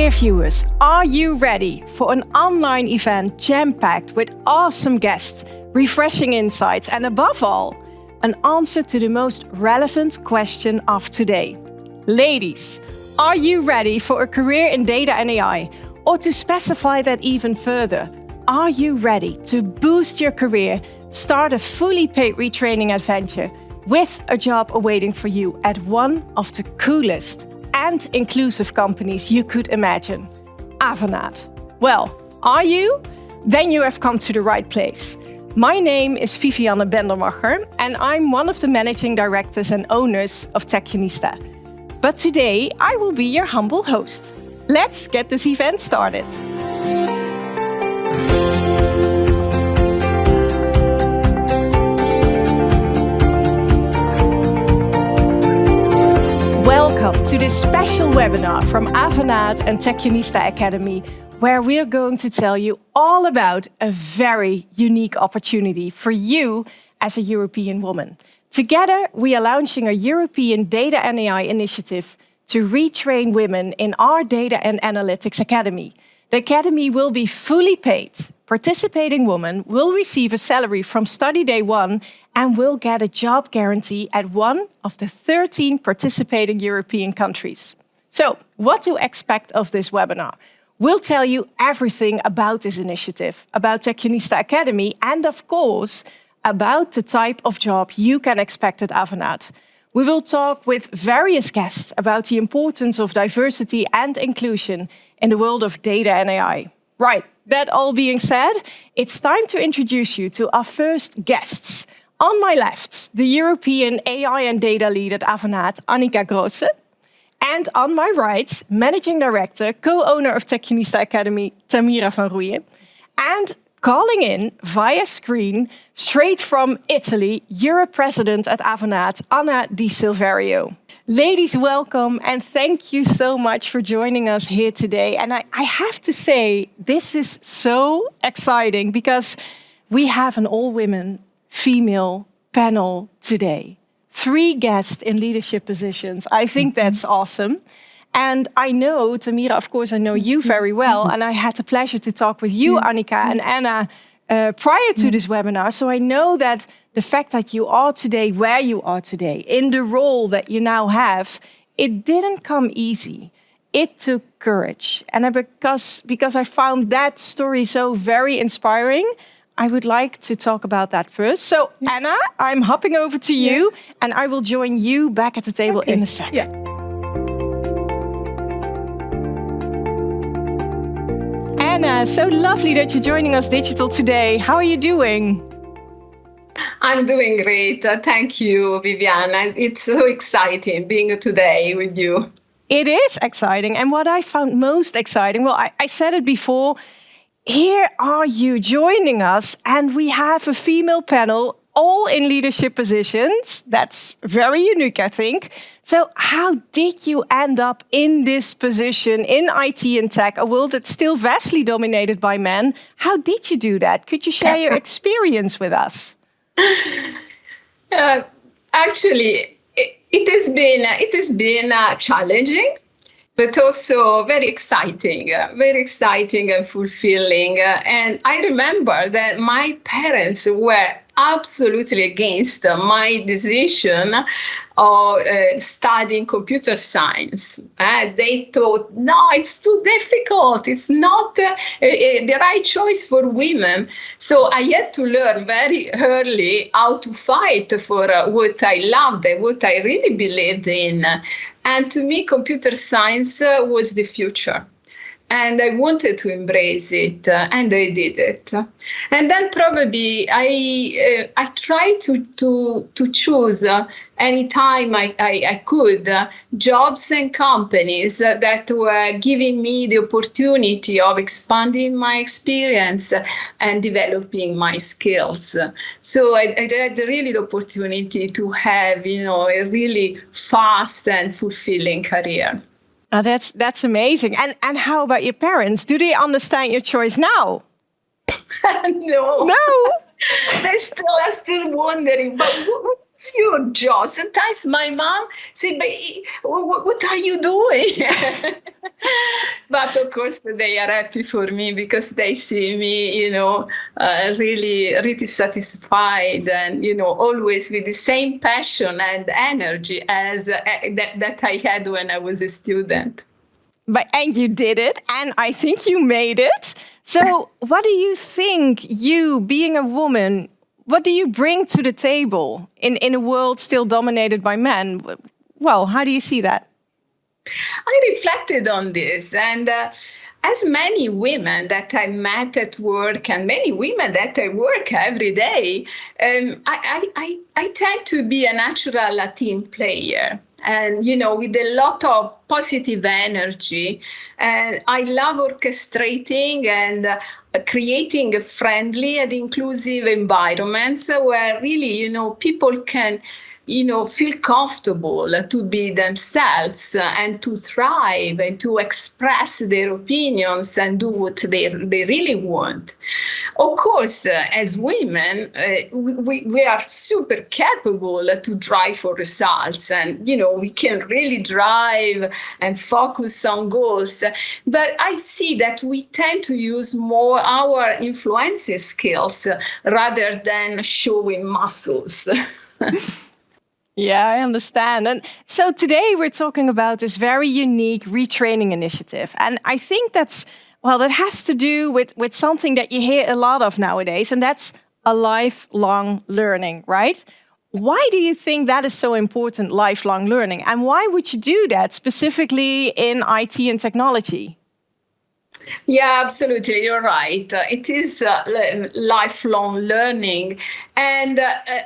Dear viewers, are you ready for an online event jam-packed with awesome guests, refreshing insights, and above all, an answer to the most relevant question of today? Ladies, are you ready for a career in data and AI? Or to specify that even further, are you ready to boost your career, start a fully paid retraining adventure with a job awaiting for you at one of the coolest and inclusive companies you could imagine, Avenatt? Well, are you? Then you have come to the right place. My name is Vivianne Bendermacher, and I'm one of the managing directors and owners of Techionista. But today, I will be your humble host. Let's get this event started. Welcome to this special webinar from Avanade and Techionista Academy, where we are going to tell you all about a very unique opportunity for you as a European woman. Together, we are launching a European Data and AI initiative to retrain women in our Data and Analytics Academy. The Academy will be fully paid. Participating women will receive a salary from study day one and will get a job guarantee at one of the 13 participating European countries. So, what to expect of this webinar? We'll tell you everything about this initiative, about Techionista Academy, and of course, about the type of job you can expect at Avenatt. We will talk with various guests about the importance of diversity and inclusion in the world of data and AI. Right, that all being said, it's time to introduce you to our first guests. On my left, the European AI and data lead at Avenatt, Annika Grosse. And on my right, Managing Director, co-owner of Techionista Academy, Tamira van Rooyen. And calling in via screen, straight from Italy, Europe President at Avenatt, Anna Di Silverio. Ladies, welcome, and thank you so much for joining us here today. And I have to say, this is so exciting because we have an all-women female panel today. 3 guests in leadership positions. I think that's awesome. And I know, Tamira, of course, I know you very well. And I had the pleasure to talk with you, Annika and Anna, prior to this webinar. So I know that the fact that you are today where you are today, in the role that you now have, it didn't come easy. It took courage. And because I found that story so very inspiring, I would like to talk about that first. So, Anna, I'm hopping over to you, and I will join you back at the table in a second. Yeah. Anna, so lovely that you're joining us digital today. How are you doing? I'm doing great. Thank you, Vivianne. It's so exciting being today with you. It is exciting. And what I found most exciting, well, I said it before, here are you joining us, and we have a female panel, all in leadership positions. That's very unique, I think. So how did you end up in this position in IT and tech, a world that's still vastly dominated by men? How did you do that? Could you share your experience with us? Actually, it has been challenging, but also very exciting and fulfilling. And I remember that my parents were absolutely against my decision of studying computer science. They thought, no, it's too difficult. It's not the right choice for women. So I had to learn very early how to fight for what I loved and what I really believed in. And to me, computer science was the future. And I wanted to embrace it, and I did it. And then probably I tried to choose anytime I could jobs and companies that were giving me the opportunity of expanding my experience and developing my skills. So I had really the opportunity to have, a really fast and fulfilling career. Oh, that's amazing. And how about your parents? Do they understand your choice now? No. No? They still are still wondering, but what's your job? Sometimes my mom say, but what are you doing? But of course, they are happy for me because they see me, really, really satisfied and, always with the same passion and energy as that I had when I was a student. And you did it, and I think you made it. So what do you think, you being a woman, what do you bring to the table in a world still dominated by men? Well, how do you see that? I reflected on this, and as many women that I met at work and many women that I work every day, I tend to be a natural team player. And, with a lot of positive energy. And I love orchestrating and creating friendly and inclusive environments where really, people can feel comfortable to be themselves and to thrive and to express their opinions and do what they really want. Of course, as women, we are super capable to drive for results, and we can really drive and focus on goals. But I see that we tend to use more our influencing skills rather than showing muscles. Yeah, I understand. And so today we're talking about this very unique retraining initiative. And I think that has to do with something that you hear a lot of nowadays, and that's a lifelong learning, right? Why do you think that is so important, lifelong learning? And why would you do that specifically in IT and technology? Yeah, absolutely. You're right. It is lifelong learning. And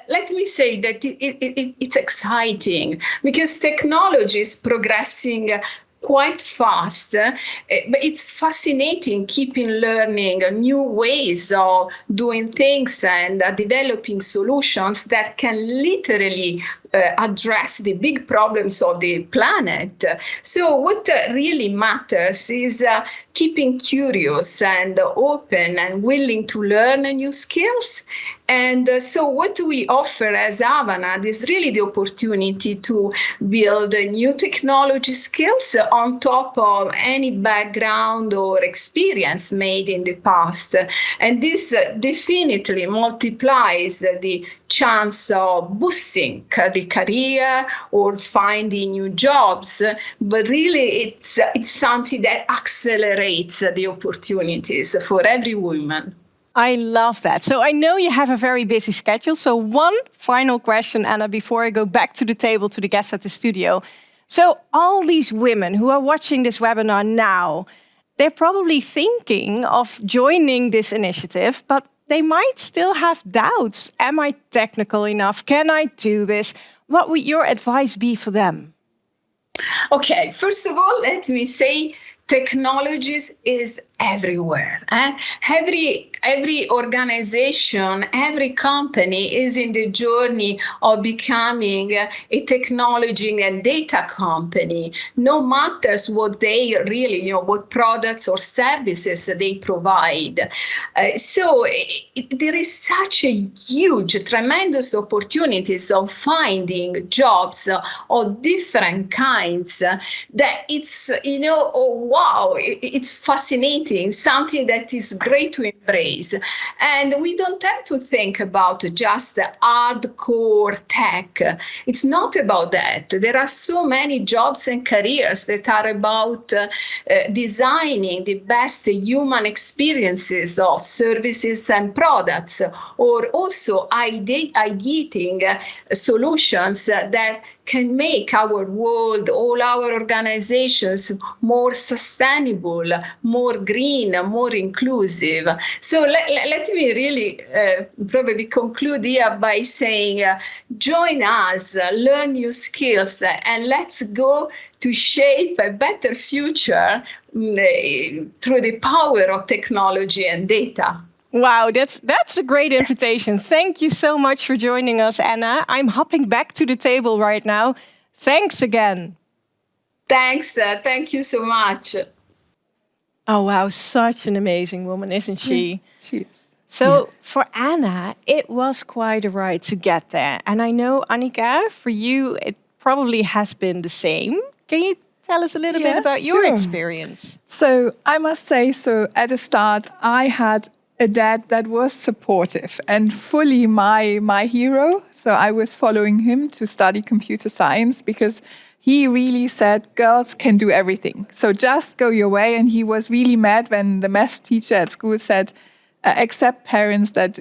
let me say that it's exciting because technology is progressing quite fast, but it's fascinating keeping learning new ways of doing things and developing solutions that can literally address the big problems of the planet. So what really matters is keeping curious and open and willing to learn new skills. And so what we offer as Avenatt is really the opportunity to build new technology skills on top of any background or experience made in the past. And this definitely multiplies the chance of boosting the career or finding new jobs, but really it's something that accelerates the opportunities for every woman. I love that. So I know you have a very busy schedule. So one final question, Anna, before I go back to the table to the guests at the studio. So all these women who are watching this webinar now, they're probably thinking of joining this initiative, but they might still have doubts. Am I technical enough? Can I do this? What would your advice be for them? Okay, first of all, let me say technologies is everywhere. Every organization, every company is in the journey of becoming a technology and data company, no matters what they really, what products or services they provide. So there is such a huge, tremendous opportunities of finding jobs of different kinds that it's, oh, wow, it's fascinating. Something that is great to embrace. And we don't have to think about just hardcore tech. It's not about that. There are so many jobs and careers that are about designing the best human experiences of services and products, or also ideating solutions that can make our world, all our organizations more sustainable, more green, more inclusive. So let me really probably conclude here by saying, join us, learn new skills, and let's go to shape a better future through the power of technology and data. Wow, that's a great invitation. Thank you so much for joining us, Anna. I'm hopping back to the table right now. Thanks again. Thanks. Thank you so much. Oh, wow. Such an amazing woman, isn't she? She is. So for Anna, it was quite a ride to get there. And I know, Annika, for you, it probably has been the same. Can you tell us a little bit about your experience? So I must say, so at the start, I had a dad that was supportive and fully my hero. So I was following him to study computer science because he really said girls can do everything. So just go your way. And he was really mad when the math teacher at school said, accept parents that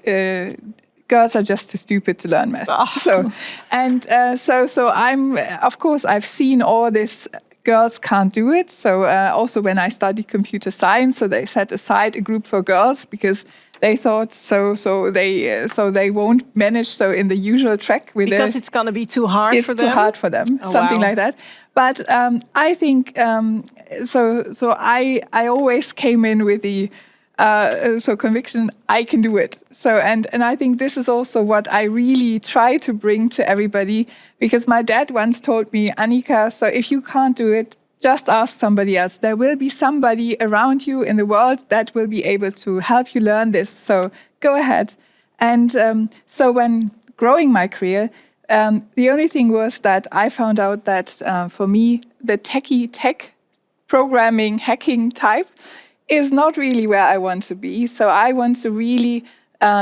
girls are just too stupid to learn math. So I'm, of course, I've seen all this. Girls can't do it. So also when I studied computer science, so they set aside a group for girls because they thought so they won't manage so in the usual track with because it's going to be too hard for them. It's too hard for them, something like that. But I think so. I always came in with the conviction, I can do it. So, and I think this is also what I really try to bring to everybody, because my dad once told me, Annika, so if you can't do it, just ask somebody else. There will be somebody around you in the world that will be able to help you learn this. So go ahead. And so when growing my career, the only thing was that I found out that for me, the tech programming, hacking type is not really where I want to be. So I want to really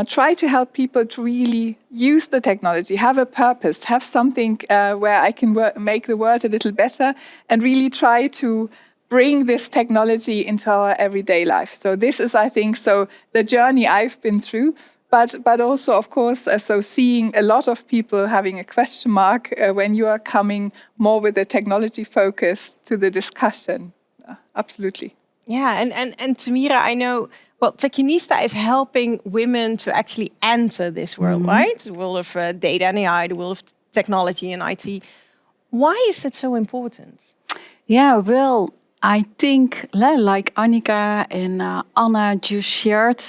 try to help people to really use the technology, have a purpose, have something where I can make the world a little better, and really try to bring this technology into our everyday life. So this is, I think, so the journey I've been through. But also, of course, so seeing a lot of people having a question mark when you are coming more with a technology focus to the discussion. Absolutely. Yeah, and Tamira, I know, well, Techionista is helping women to actually enter this world, right? The world of data and AI, the world of technology and IT. Why is that so important? Yeah, well, I think, like Annika and Anna just shared,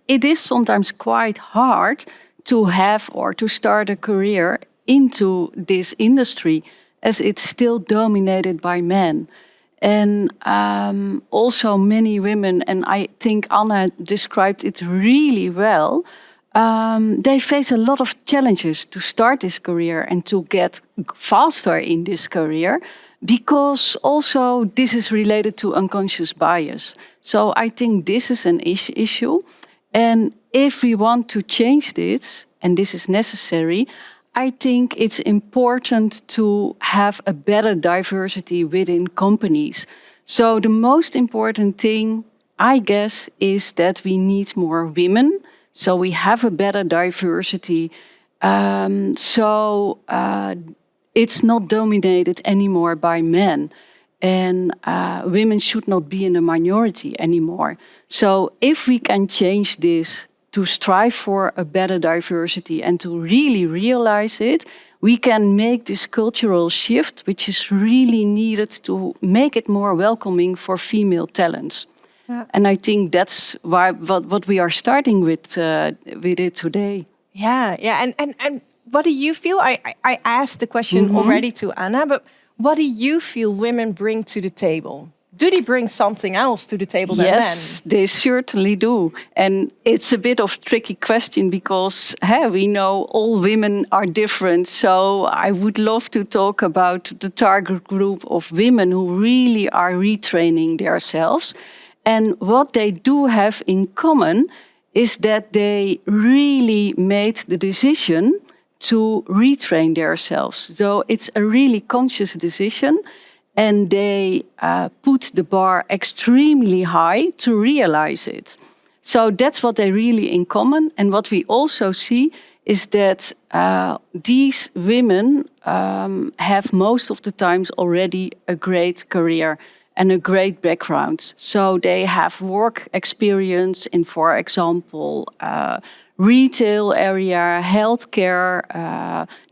it is sometimes quite hard to have or to start a career into this industry, as it's still dominated by men. And also many women, and I think Anna described it really well, they face a lot of challenges to start this career and to get faster in this career, because also this is related to unconscious bias. So I think this is an issue. And if we want to change this, and this is necessary, I think it's important to have a better diversity within companies. So the most important thing, I guess, is that we need more women. So we have a better diversity. It's not dominated anymore by men. And women should not be in a minority anymore. So if we can change this, to strive for a better diversity and to really realize it, we can make this cultural shift, which is really needed to make it more welcoming for female talents. Yeah. And I think that's what we are starting with it today. Yeah. And what do you feel? I asked the question already to Anna, but what do you feel women bring to the table? Do they bring something else to the table than men? Yes, they certainly do. And it's a bit of a tricky question because we know all women are different. So I would love to talk about the target group of women who really are retraining themselves. And what they do have in common is that they really made the decision to retrain themselves. So it's a really conscious decision. And they put the bar extremely high to realize it. So that's what they really in common. And what we also see is that these women have most of the times already a great career and a great background. So they have work experience in, for example, retail area, healthcare,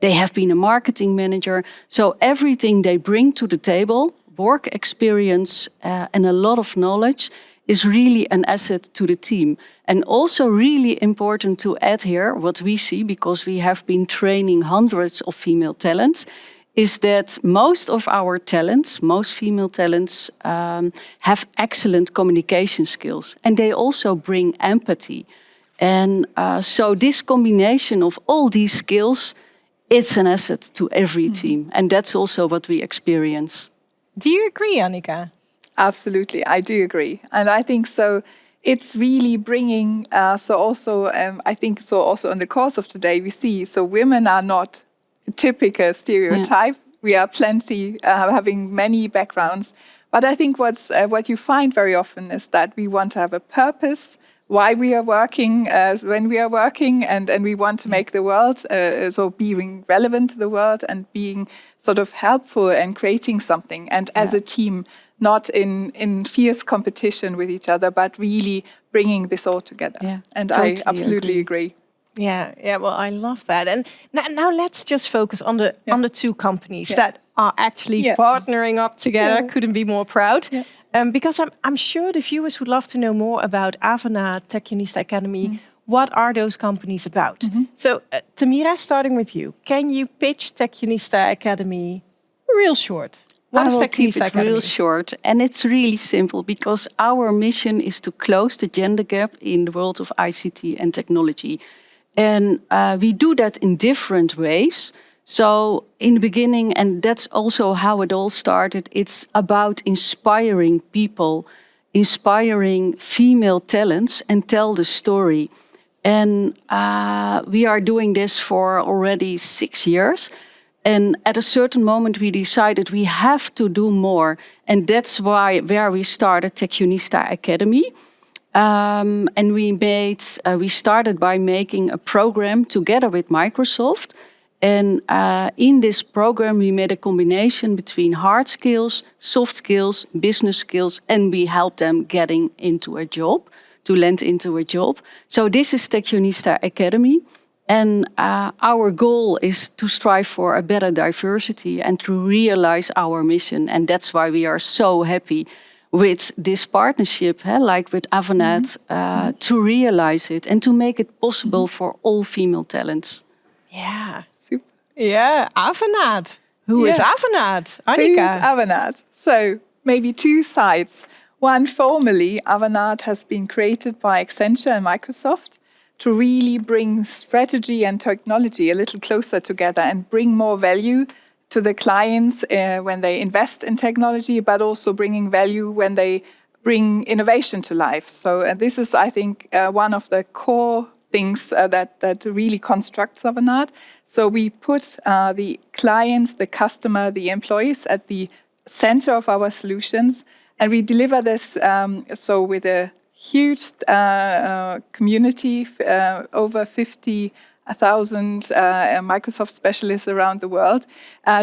they have been a marketing manager. So everything they bring to the table, work experience and a lot of knowledge, is really an asset to the team. And also really important to add here, what we see, because we have been training hundreds of female talents, is that most of our talents, most female talents, have excellent communication skills. And they also bring empathy. And so this combination of all these skills, it's an asset to every team. And that's also what we experience. Do you agree, Annika? Absolutely, I do agree. And I think so. It's really bringing, I think so also in the course of today, we see, so women are not a typical stereotype. Yeah. We are plenty, having many backgrounds. But I think what you find very often is that we want to have a purpose, why we are working, when we are working, and we want to make the world, so being relevant to the world and being sort of helpful and creating something. And as a team, not in fierce competition with each other, but really bringing this all together. Yeah, and totally I absolutely agree. Yeah. Well, I love that. And now let's just focus on the two companies that are actually partnering up together. Yeah. Couldn't be more proud. Yeah. Because I'm sure the viewers would love to know more about Avanade Techionista Academy. Mm-hmm. What are those companies about? Mm-hmm. So, Tamira, starting with you, can you pitch Techionista Academy real short? What is Techionista Academy? Real short, and it's really simple because our mission is to close the gender gap in the world of ICT and technology. And we do that in different ways. So in the beginning, and that's also how it all started, it's about inspiring people, inspiring female talents and tell the story. And we are doing this for already 6 years. And at a certain moment, we decided we have to do more. And that's where we started Techionista Academy. And we started by making a program together with Microsoft. And in this program, we made a combination between hard skills, soft skills, business skills, and we helped them getting into a job, to land into a job. So this is Techionista Academy. And our goal is to strive for a better diversity and to realize our mission. And that's why we are so happy with this partnership, like with Avenatt, to realize it and to make it possible for all female talents. Yeah. Super. Yeah, Avenatt. Who is Avenatt? Annika. Who's Avenatt? So maybe two sides. One, formally, Avenatt has been created by Accenture and Microsoft to really bring strategy and technology a little closer together and bring more value to the clients when they invest in technology, but also bringing value when they bring innovation to life. So this is, I think, one of the core things that really constructs Avenatt. So we put the clients, the customer, the employees at the center of our solutions, and we deliver this so with a huge community, over 50,000 Microsoft specialists around the world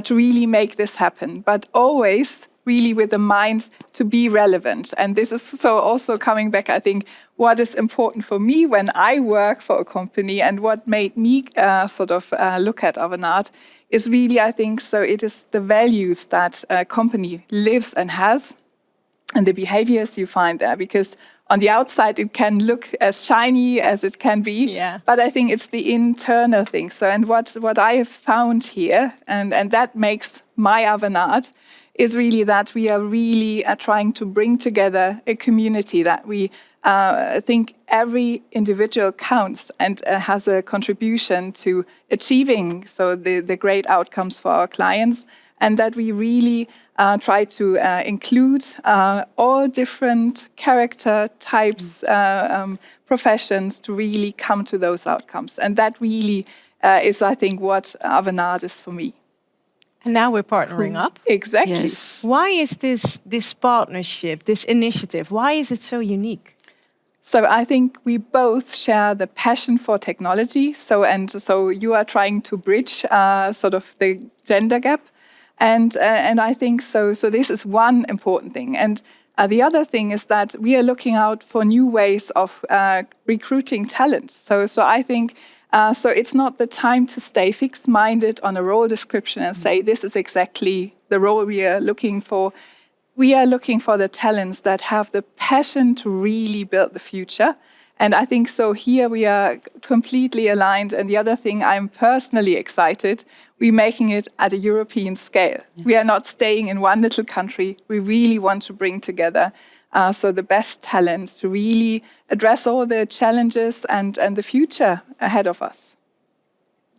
to really make this happen, but always really with the mind to be relevant. And this is so also coming back, I think, what is important for me when I work for a company and what made me look at Avenatt is really, I think, so it is the values that a company lives and has and the behaviors you find there, because on the outside, it can look as shiny as it can be, but I think it's the internal thing. So, and what I have found here, and that makes my Avenatt, is really that we are really trying to bring together a community that we think every individual counts and has a contribution to achieving the great outcomes for our clients, and that we really try to include all different character types, professions to really come to those outcomes. And that really is, I think, what Avenatt is for me. And now we're partnering up. Exactly. Yes. Why is this partnership, this initiative, why is it so unique? So I think we both share the passion for technology. So you are trying to bridge the gender gap. And I think so this is one important thing. And the other thing is that we are looking out for new ways of recruiting talent. So I think it's not the time to stay fixed-minded on a role description and say this is exactly the role we are looking for. We are looking for the talents that have the passion to really build the future. And I think so here we are completely aligned. And the other thing, I'm personally excited, we're making it at a European scale. Yeah. We are not staying in one little country. We really want to bring together so the best talents to really address all the challenges and the future ahead of us.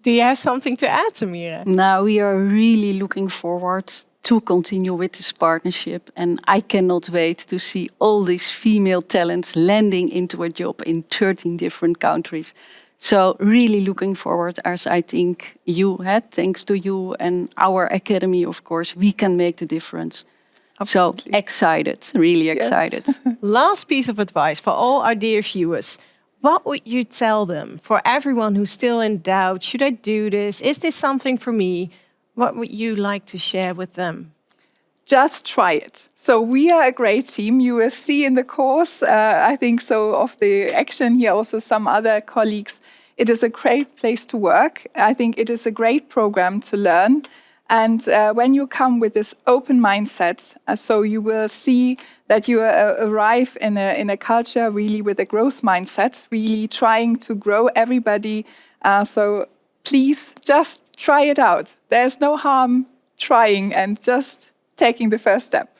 Do you have something to add, Tamira? Now we are really looking forward to continue with this partnership, and I cannot wait to see all these female talents landing into a job in 13 different countries. So really looking forward, as I think you had, thanks to you and our academy, of course, we can make the difference. Absolutely. So excited, really excited. Last piece of advice for all our dear viewers. What would you tell them for everyone who's still in doubt? Should I do this? Is this something for me? What would you like to share with them? Just try it. So we are a great team. You will see in the course, I think so, of the action here, also some other colleagues. It is a great place to work. I think it is a great program to learn. And when you come with this open mindset, so you will see that you arrive in a culture really with a growth mindset, really trying to grow everybody. So please just try it out. There's no harm trying and just taking the first step.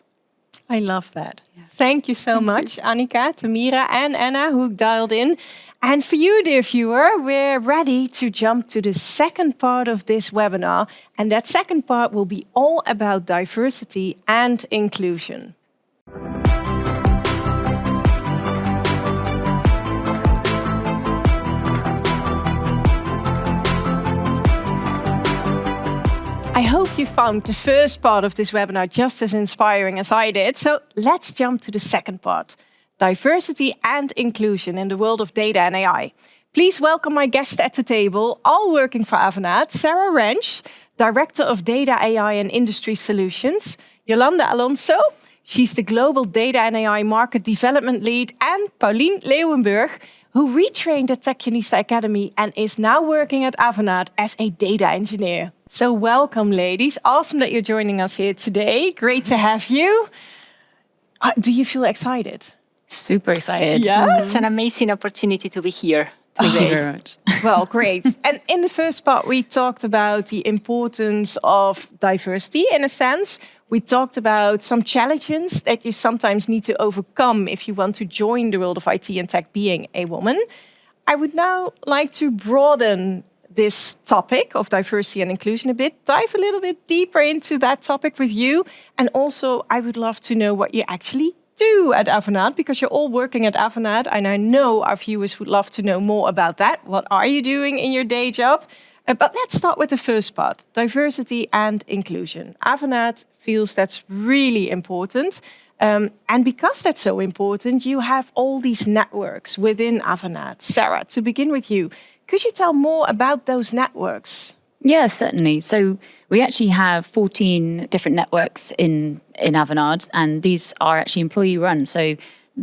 I love that. Yeah. Thank you so much, Annika, Tamira, and Anna, who dialed in. And for you, dear viewer, we're ready to jump to the second part of this webinar. And that second part will be all about diversity and inclusion. I hope you found the first part of this webinar just as inspiring as I did. So let's jump to the second part. Diversity and inclusion in the world of data and AI. Please welcome my guests at the table, all working for Avenatt. Sarah Wrench, Director of Data, AI and Industry Solutions. Yolanda Alonso, she's the Global Data and AI Market Development Lead. And Pauline Leeuwenburg, who retrained at Techionista Academy and is now working at Avenatt as a data engineer. So welcome, ladies. Awesome that you're joining us here today. Great to have you. Do you feel excited? Super excited. Yeah. It's an amazing opportunity to be here today. Thank you very much. Well, great. And in the first part, we talked about the importance of diversity in a sense. We talked about some challenges that you sometimes need to overcome if you want to join the world of IT and tech being a woman. I would now like to broaden this topic of diversity and inclusion a bit, dive a little bit deeper into that topic with you. And also, I would love to know what you actually do at Avenatt, because you're all working at Avenatt, and I know our viewers would love to know more about that. What are you doing in your day job? But let's start with the first part, diversity and inclusion. Avenatt feels that's really important. And because that's so important, you have all these networks within Avenatt. Sarah, to begin with you, could you tell more about those networks? Yes, certainly. So we actually have 14 different networks in Avenatt, and these are actually employee run. So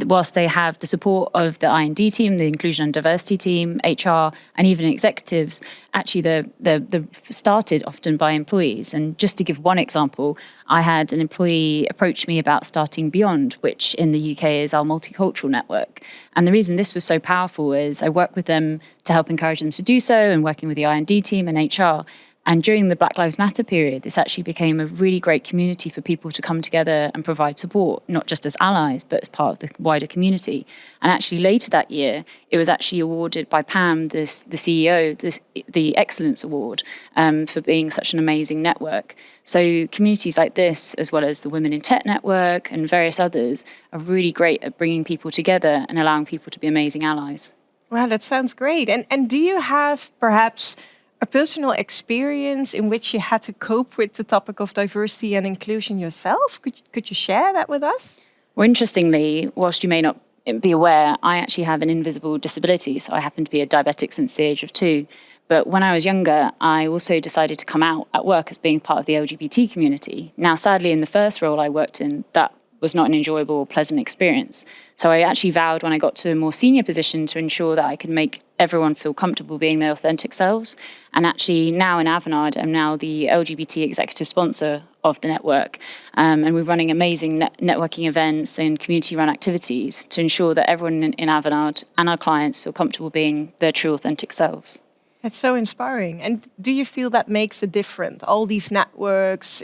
whilst they have the support of the I&D team, the inclusion and diversity team, HR, and even executives, actually they're started often by employees. And just to give one example, I had an employee approach me about starting Beyond, which in the UK is our multicultural network. And the reason this was so powerful is I work with them to help encourage them to do so, and working with the I&D team and HR. And during the Black Lives Matter period, this actually became a really great community for people to come together and provide support, not just as allies, but as part of the wider community. And actually later that year, it was actually awarded by Pam, the CEO, the Excellence Award for being such an amazing network. So communities like this, as well as the Women in Tech Network and various others, are really great at bringing people together and allowing people to be amazing allies. Wow, that sounds great. And do you have perhaps a personal experience in which you had to cope with the topic of diversity and inclusion yourself? Could you share that with us? Well, interestingly, whilst you may not be aware, I actually have an invisible disability. So I happen to be a diabetic since the age of 2. But when I was younger, I also decided to come out at work as being part of the LGBT community. Now, sadly, in the first role I worked in, that was not an enjoyable or pleasant experience. So I actually vowed when I got to a more senior position to ensure that I could make everyone feel comfortable being their authentic selves. And actually now in Avenatt, I'm now the LGBT executive sponsor of the network. And we're running amazing networking events and community-run activities to ensure that everyone in Avenatt and our clients feel comfortable being their true authentic selves. That's so inspiring. And do you feel that makes a difference? All these networks,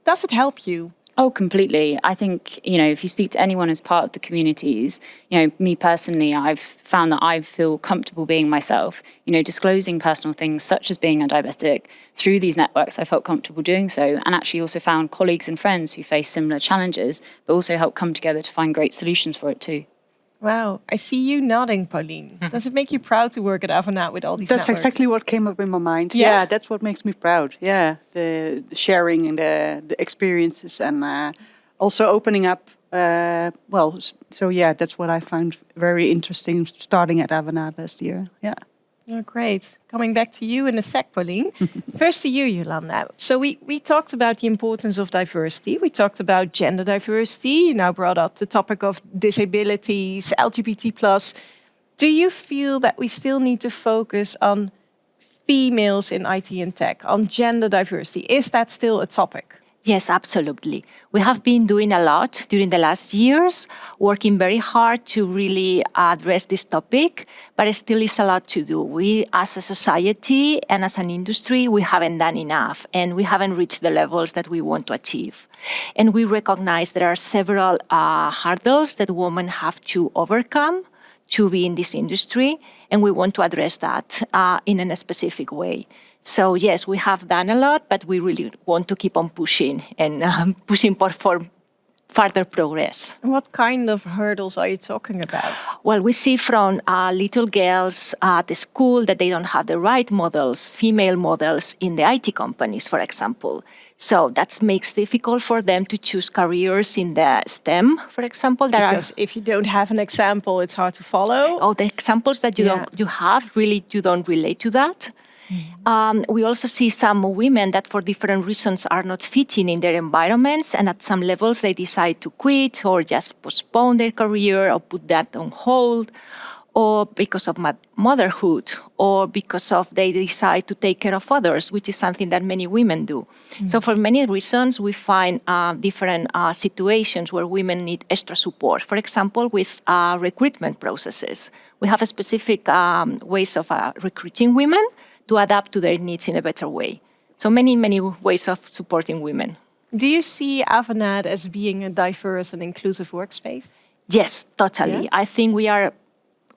does it help you? Oh, completely. I think, if you speak to anyone as part of the communities, me personally, I've found that I feel comfortable being myself, disclosing personal things such as being a diabetic. Through these networks, I felt comfortable doing so, and actually also found colleagues and friends who face similar challenges, but also help come together to find great solutions for it too. Wow, I see you nodding, Pauline. Does it make you proud to work at Avenatt with all these That's networks? exactly what came up in my mind. Yeah? Yeah, that's what makes me proud. Yeah, the sharing and the experiences and also opening up. So yeah, that's what I found very interesting starting at Avanade last year. Yeah. Oh, great. Coming back to you in a sec, Pauline. First to you, Jolanda. So we talked about the importance of diversity. We talked about gender diversity. You now brought up the topic of disabilities, LGBT+. Do you feel that we still need to focus on females in IT and tech, on gender diversity? Is that still a topic? Yes, absolutely. We have been doing a lot during the last years, working very hard to really address this topic, but it still is a lot to do. We, as a society and as an industry, we haven't done enough, and we haven't reached the levels that we want to achieve. And we recognize there are several hurdles that women have to overcome to be in this industry, and we want to address that in a specific way. So yes, we have done a lot, but we really want to keep on pushing and pushing for further progress. And what kind of hurdles are you talking about? Well, we see from little girls at the school that they don't have the right models, female models in the IT companies, for example. So that makes it difficult for them to choose careers in the STEM, for example. Because if you don't have an example, it's hard to follow. Oh, the examples that you have, really, you don't relate to that. We also see some women that for different reasons are not fitting in their environments, and at some levels they decide to quit or just postpone their career or put that on hold, or because of motherhood, or because of they decide to take care of others, which is something that many women do. So for many reasons, we find different situations where women need extra support. For example, with recruitment processes. We have a specific ways of recruiting women to adapt to their needs in a better way. So many, many ways of supporting women. Do you see Avenatt as being a diverse and inclusive workspace? Yes, totally. Yeah? I think we are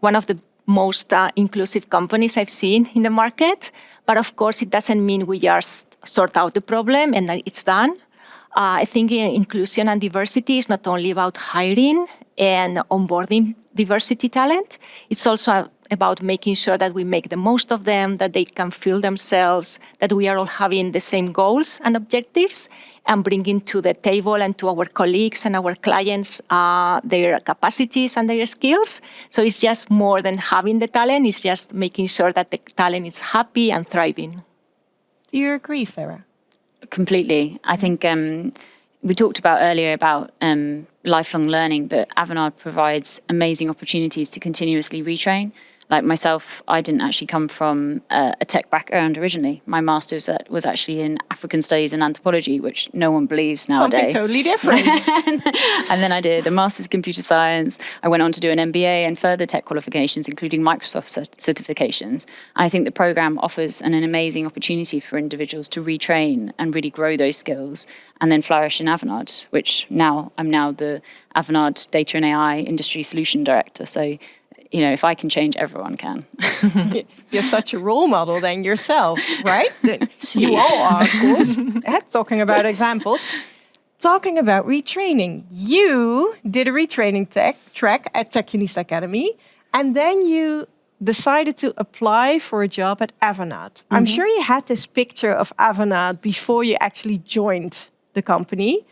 one of the most inclusive companies I've seen in the market. But of course, it doesn't mean we just sort out the problem and it's done. I think inclusion and diversity is not only about hiring and onboarding diversity talent, it's also about making sure that we make the most of them, that they can feel themselves, that we are all having the same goals and objectives, and bringing to the table and to our colleagues and our clients their capacities and their skills. So it's just more than having the talent, it's just making sure that the talent is happy and thriving. Do you agree, Sarah? Completely. I think we talked about earlier about lifelong learning, but Avenatt provides amazing opportunities to continuously retrain. Like myself, I didn't actually come from a tech background originally. My master's was actually in African studies and anthropology, which no one believes nowadays. Something totally different. And then I did a master's in computer science. I went on to do an MBA and further tech qualifications, including Microsoft certifications. And I think the program offers an amazing opportunity for individuals to retrain and really grow those skills and then flourish in Avenatt, which I'm now the Avenatt Data and AI Industry Solution Director. So, if I can change, everyone can. You're such a role model then yourself, right? You all are, of course. Talking about examples. Talking about retraining. You did a retraining track at Techionista Academy, and then you decided to apply for a job at Avenatt. I'm sure you had this picture of Avenatt before you actually joined the company.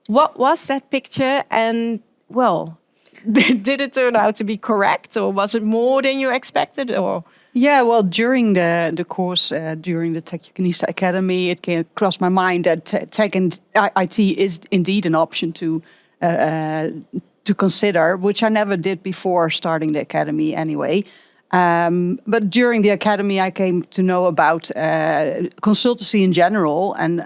What was that picture? And, did it turn out to be correct, or was it more than you expected? Or Yeah, well, during the course, during the Techionista Academy, it came across my mind that tech and IT is indeed an option to consider, which I never did before starting the academy anyway. But during the academy, I came to know about consultancy in general, and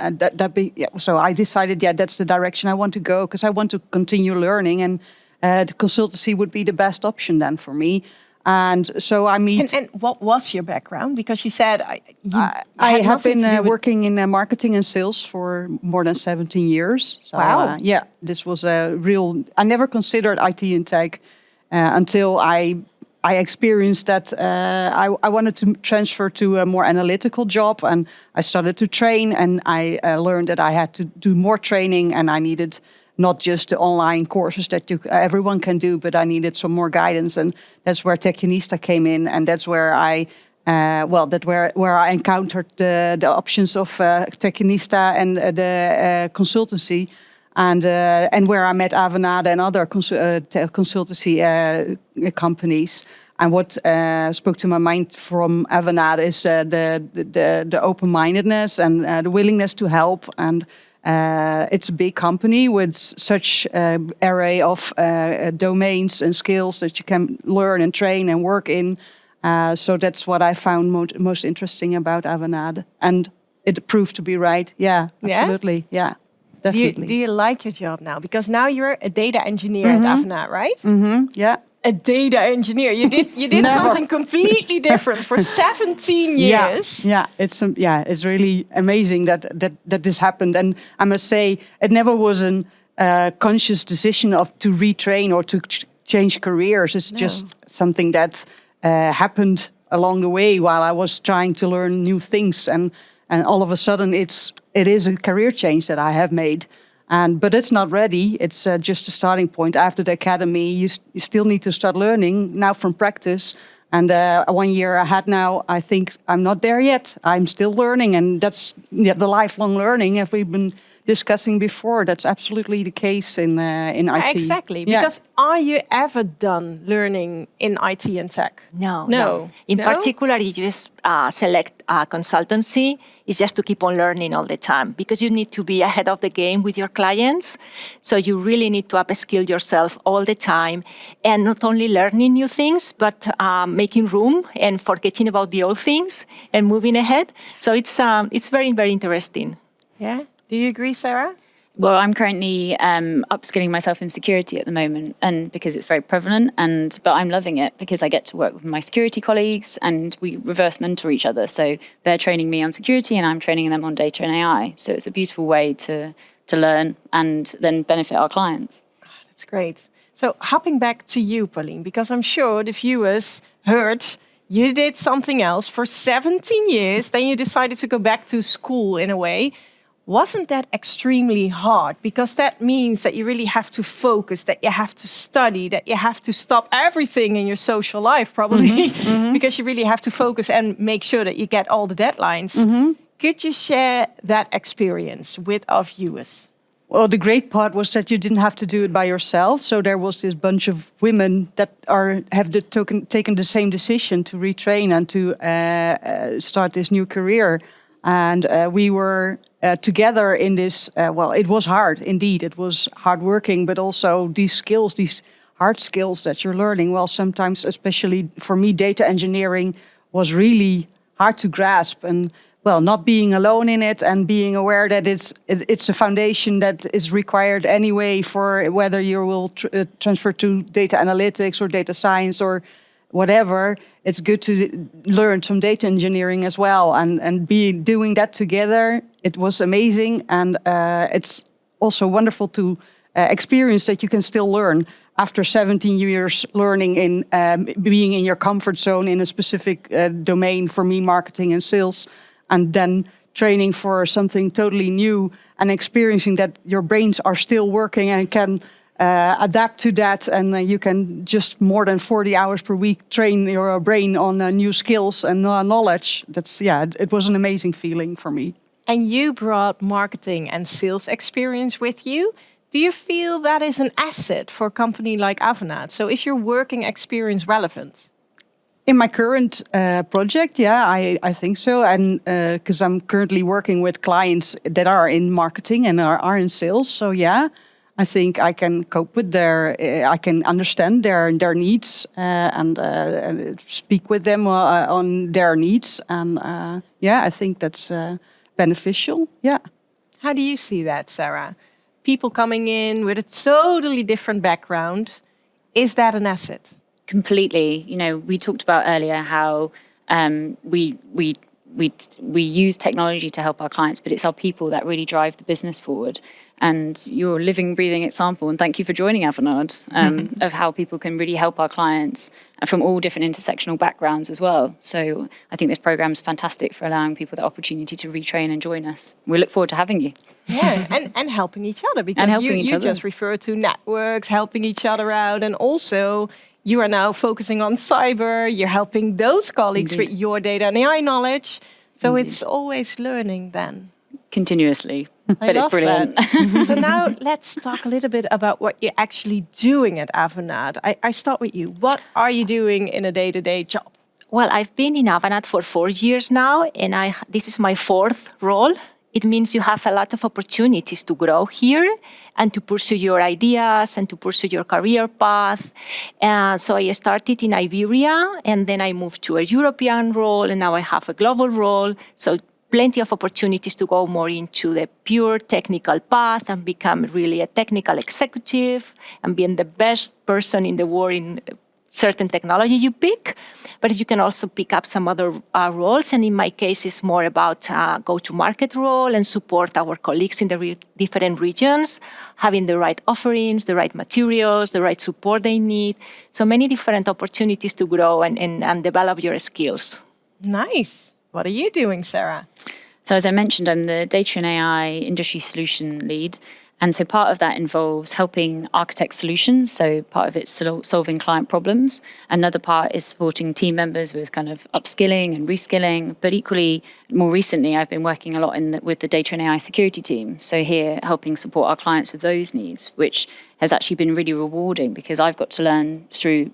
so I decided, that's the direction I want to go, because I want to continue learning, and the consultancy would be the best option then for me. And so I meet. And what was your background? Because you said I have been working in marketing and sales for more than 17 years. So, wow. Yeah, this was a real. I never considered IT and tech until I experienced that I wanted to transfer to a more analytical job, and I started to train, and I learned that I had to do more training, and I needed not just the online courses that everyone can do, but I needed some more guidance, and that's where Techionista came in, and that's where I where I encountered the options of Techionista and the consultancy. And where I met Avanade and other consultancy companies. And what spoke to my mind from Avanade is the open-mindedness and the willingness to help. And it's a big company with such array of domains and skills that you can learn and train and work in. So that's what I found most interesting about Avanade. And it proved to be right. Yeah, absolutely. Yeah. Do you like your job now? Because now you're a data engineer at Avanade, right? Yeah. A data engineer. You did something completely different for 17 years. Yeah. It's really amazing that this happened. And I must say, it never was a conscious decision to retrain or to change careers. It's just something that happened along the way while I was trying to learn new things, and all of a sudden it is a career change that I have made. But it's not ready. It's just a starting point. After the academy, you still need to start learning now from practice. And 1 year ahead now, I think I'm not there yet. I'm still learning, and that's the lifelong learning, as we've been discussing before. That's absolutely the case in IT. Exactly. Because are you ever done learning in IT and tech? No. In particular, you just select a consultancy. It's just to keep on learning all the time, because you need to be ahead of the game with your clients. So you really need to upskill yourself all the time, and not only learning new things, but making room and forgetting about the old things and moving ahead. So it's very, very interesting. Yeah. Do you agree, Sarah? Well, I'm currently upskilling myself in security at the moment, and because it's very prevalent. But I'm loving it because I get to work with my security colleagues, and we reverse mentor each other. So they're training me on security, and I'm training them on data and AI. So it's a beautiful way to learn and then benefit our clients. That's great. So hopping back to you, Pauline, because I'm sure the viewers heard you did something else for 17 years. Then you decided to go back to school in a way. Wasn't that extremely hard? Because that means that you really have to focus, that you have to study, that you have to stop everything in your social life, probably, because you really have to focus and make sure that you get all the deadlines. Could you share that experience with our viewers? Well, the great part was that you didn't have to do it by yourself. So there was this bunch of women that have taken the same decision to retrain and to start this new career. And we were together in this. It was hard indeed. It was hard working, but also these skills, these hard skills that you're learning. Well, sometimes, especially for me, data engineering was really hard to grasp. And well, not being alone in it and being aware that it's a foundation that is required anyway for whether you will transfer to data analytics or data science or whatever. It's good to learn some data engineering as well, and doing that together. It was amazing, and it's also wonderful to experience that you can still learn after 17 years learning in being in your comfort zone in a specific domain. For me, marketing and sales, and then training for something totally new and experiencing that your brains are still working and can adapt to that, and you can just more than 40 hours per week train your brain on new skills and knowledge. It was an amazing feeling for me. And you brought marketing and sales experience with you. Do you feel that is an asset for a company like Avanade? So is your working experience relevant? In my current project, I think so. And because I'm currently working with clients that are in marketing and are in sales. So I think I can cope with I can understand their needs and speak with them on their needs. And I think that's beneficial. Yeah. How do you see that, Sarah? People coming in with a totally different background, is that an asset? Completely. You know, we talked about earlier how we use technology to help our clients, but it's our people that really drive the business forward. And you're a living, breathing example, and thank you for joining Avanade, of how people can really help our clients from all different intersectional backgrounds as well. So I think this program is fantastic for allowing people the opportunity to retrain and join us. We look forward to having you. Yeah, and helping each other, because you just refer to networks, helping each other out, and also you are now focusing on cyber. You're helping those colleagues with your data and AI knowledge. So it's always learning then. Continuously. But it's brilliant. So now let's talk a little bit about what you're actually doing at Avanade. I start with you. What are you doing in a day-to-day job? Well, I've been in Avenatt for 4 years now, and this is my 4th role. It means you have a lot of opportunities to grow here and to pursue your ideas and to pursue your career path. So I started in Iberia, and then I moved to a European role, and now I have a global role. So plenty of opportunities to go more into the pure technical path and become really a technical executive and being the best person in the world in certain technology you pick. But you can also pick up some other roles. And in my case, it's more about go-to-market role and support our colleagues in the different regions, having the right offerings, the right materials, the right support they need. So many different opportunities to grow and develop your skills. Nice. What are you doing, Sarah? So as I mentioned, I'm the Data and AI Industry Solution Lead. And so part of that involves helping architect solutions. So part of it's solving client problems. Another part is supporting team members with kind of upskilling and reskilling. But equally, more recently, I've been working a lot with the Data and AI security team. So here, helping support our clients with those needs, which has actually been really rewarding because I've got to learn through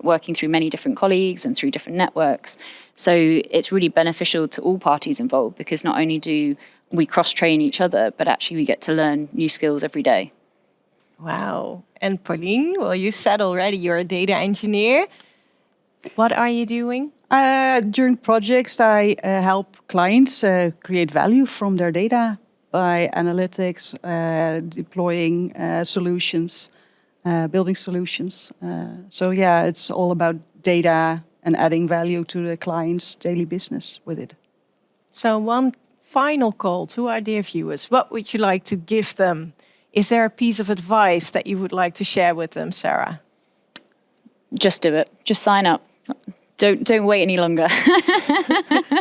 working through many different colleagues and through different networks. So it's really beneficial to all parties involved because not only do we cross-train each other, but actually we get to learn new skills every day. Wow. And Pauline, well, you said already you're a data engineer. What are you doing? During projects, I help clients create value from their data by analytics, deploying solutions, building solutions. So yeah, it's all about data and adding value to the client's daily business with it. So one final call to our dear viewers. What would you like to give them? Is there a piece of advice that you would like to share with them, Sarah? Just do it. Just sign up. Don't wait any longer.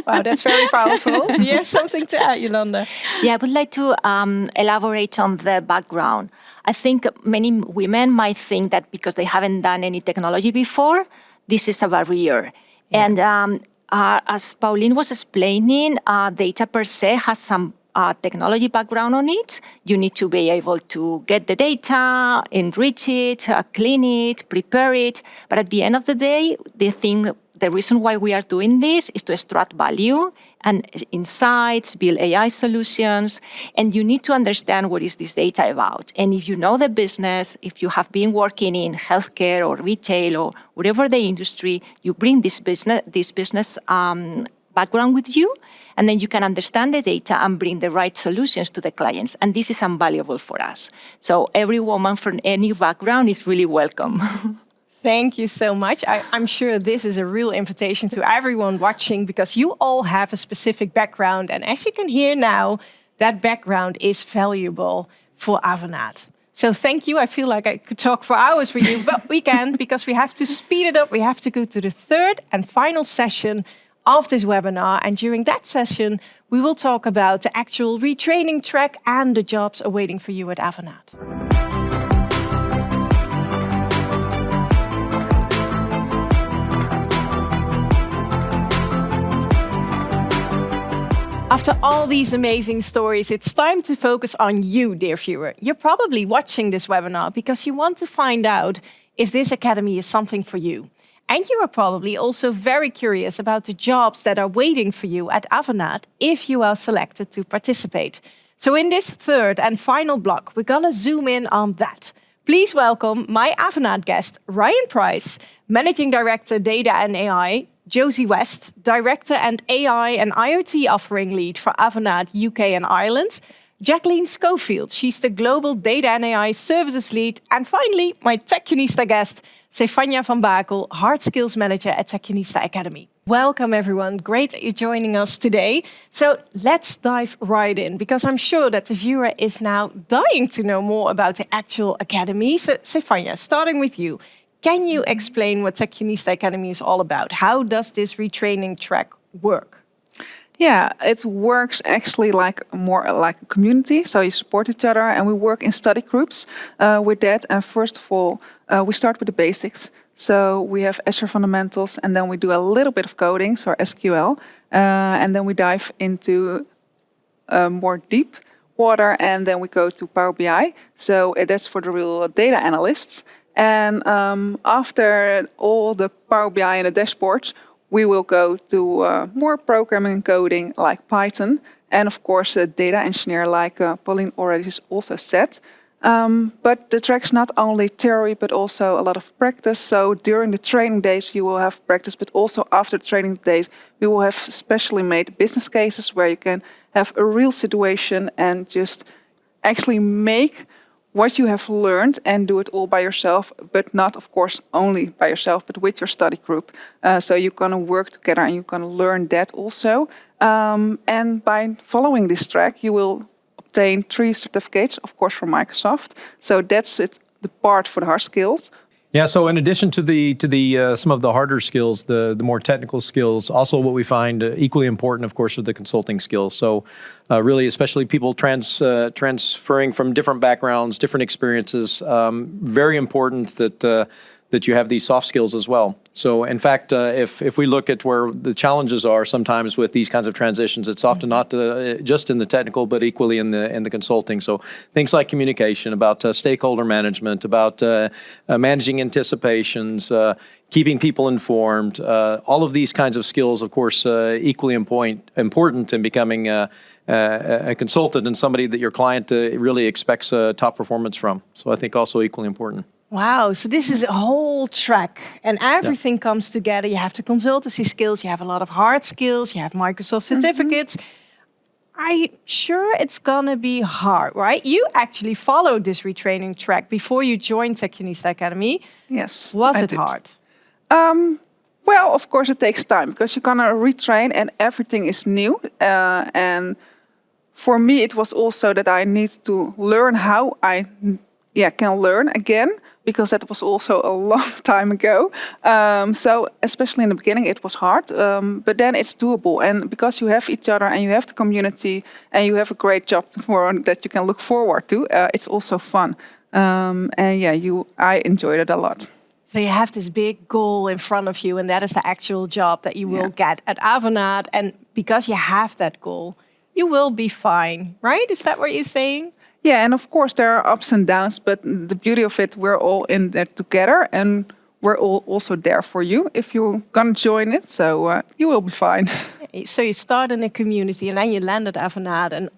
Wow, that's very powerful. Do you have something to add, Yolanda? Yeah, I would like to elaborate on the background. I think many women might think that because they haven't done any technology before, this is a barrier. Yeah. And as Pauline was explaining, data per se has some technology background on it. You need to be able to get the data, enrich it, clean it, prepare it. But at the end of the day, the reason why we are doing this is to extract value and insights, build AI solutions, and you need to understand what is this data about. And if you know the business, if you have been working in healthcare or retail or whatever the industry, you bring this business background with you, and then you can understand the data and bring the right solutions to the clients. And this is invaluable for us. So every woman from any background is really welcome. Thank you so much. I'm sure this is a real invitation to everyone watching because you all have a specific background. And as you can hear now, that background is valuable for Avenatt. So thank you. I feel like I could talk for hours with you, but we can't because we have to speed it up. We have to go to the third and final session of this webinar. And during that session, we will talk about the actual retraining track and the jobs awaiting for you at Avenatt. After all these amazing stories, it's time to focus on you, dear viewer. You're probably watching this webinar because you want to find out if this academy is something for you. And you are probably also very curious about the jobs that are waiting for you at Avenatt if you are selected to participate. So in this third and final block, we're going to zoom in on that. Please welcome my Avenatt guest, Ryan Price, Managing Director Data and AI, Josie West, Director and AI and IoT Offering Lead for Avenatt UK and Ireland, Jacqueline Schofield, she's the Global Data and AI Services Lead. And finally, my Techionista guest, Stefania van Bakel, Hard Skills Manager at Techionista Academy. Welcome everyone, great that you're joining us today. So let's dive right in, because I'm sure that the viewer is now dying to know more about the actual academy. So Stefania, starting with you, can you explain what Techionista Academy is all about? How does this retraining track work? Yeah, it works actually more like a community. So you support each other, and we work in study groups with that. And first of all, we start with the basics. So we have Azure fundamentals, and then we do a little bit of coding, so SQL, and then we dive into more deep water, and then we go to Power BI. So that's for the real data analysts. And after all the Power BI and the dashboards, we will go to more programming and coding like Python, and of course data engineer like Pauline already has also said. But the track's not only theory but also a lot of practice. So during the training days you will have practice, but also after the training days we will have specially made business cases where you can have a real situation and just actually make what you have learned and do it all by yourself, but not, of course, only by yourself, but with your study group. So you're going to work together and you're going to learn that also. And by following this track, you will obtain 3 certificates, of course, from Microsoft. So that's it, the part for the hard skills. Yeah, so in addition to the some of the harder skills, the more technical skills, also what we find equally important, of course, are the consulting skills. So really, especially people transferring from different backgrounds, different experiences, very important that you have these soft skills as well. So in fact, if we look at where the challenges are sometimes with these kinds of transitions, it's often not just in the technical, but equally in the consulting. So things like communication, about stakeholder management, about managing anticipations, keeping people informed, all of these kinds of skills, of course, equally important in becoming a consultant and somebody that your client really expects top performance from. So I think also equally important. Wow, so this is a whole track and everything comes together. You have the consultancy skills, you have a lot of hard skills, you have Microsoft certificates. I'm sure it's gonna be hard, right? You actually followed this retraining track before you joined Techionista Academy. Yes. Was it hard? Well, of course it takes time because you're gonna retrain and everything is new. And for me, it was also that I need to learn how I can learn again, because that was also a long time ago. So especially in the beginning, it was hard, but then it's doable. And because you have each other and you have the community and you have a great job that you can look forward to, it's also fun. And I enjoyed it a lot. So you have this big goal in front of you, and that is the actual job that you will get at Avenatt. And because you have that goal, you will be fine, right? Is that what you're saying? Yeah, and of course there are ups and downs, but the beauty of it, we're all in there together, and we're all also there for you if you're gonna join it. So you will be fine. So you start in a community, and then you land at Avenatt and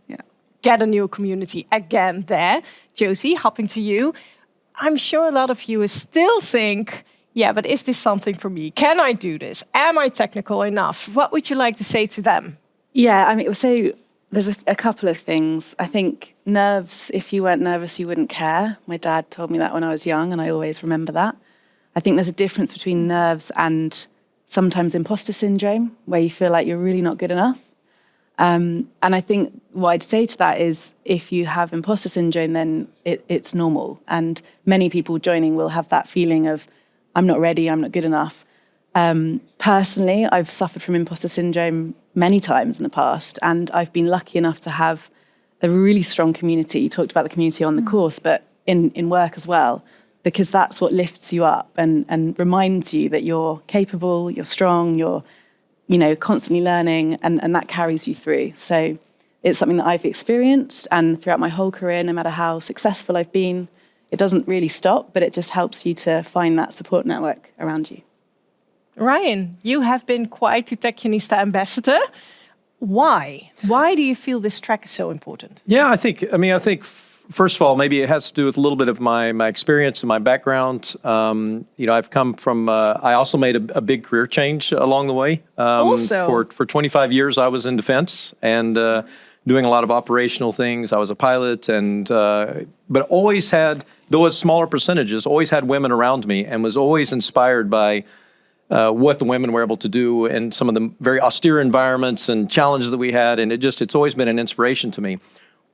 get a new community again there. Josie, hopping to you. I'm sure a lot of you still think, yeah, but is this something for me? Can I do this? Am I technical enough? What would you like to say to them? Yeah, I mean, so there's a couple of things. I think nerves, if you weren't nervous, you wouldn't care. My dad told me that when I was young, and I always remember that. I think there's a difference between nerves and sometimes imposter syndrome, where you feel like you're really not good enough. And I think what I'd say to that is if you have imposter syndrome, then it's normal. And many people joining will have that feeling of, I'm not ready, I'm not good enough. Personally, I've suffered from imposter syndrome many times in the past, and I've been lucky enough to have a really strong community. You talked about the community on the course, but in work as well, because that's what lifts you up and reminds you that you're capable, you're strong, you're constantly learning, and that carries you through. So it's something that I've experienced, and throughout my whole career, no matter how successful I've been, it doesn't really stop, but it just helps you to find that support network around you. Ryan, you have been quite the Techionista ambassador. Why? Why do you feel this track is so important? Yeah, I think first of all, maybe it has to do with a little bit of my experience and my background. I've come from, I also made a big career change along the way. For 25 years, I was in defense, and doing a lot of operational things. I was a pilot, but always had, though it's smaller percentages, always had women around me and was always inspired by what the women were able to do in some of the very austere environments and challenges that we had. And it's always been an inspiration to me.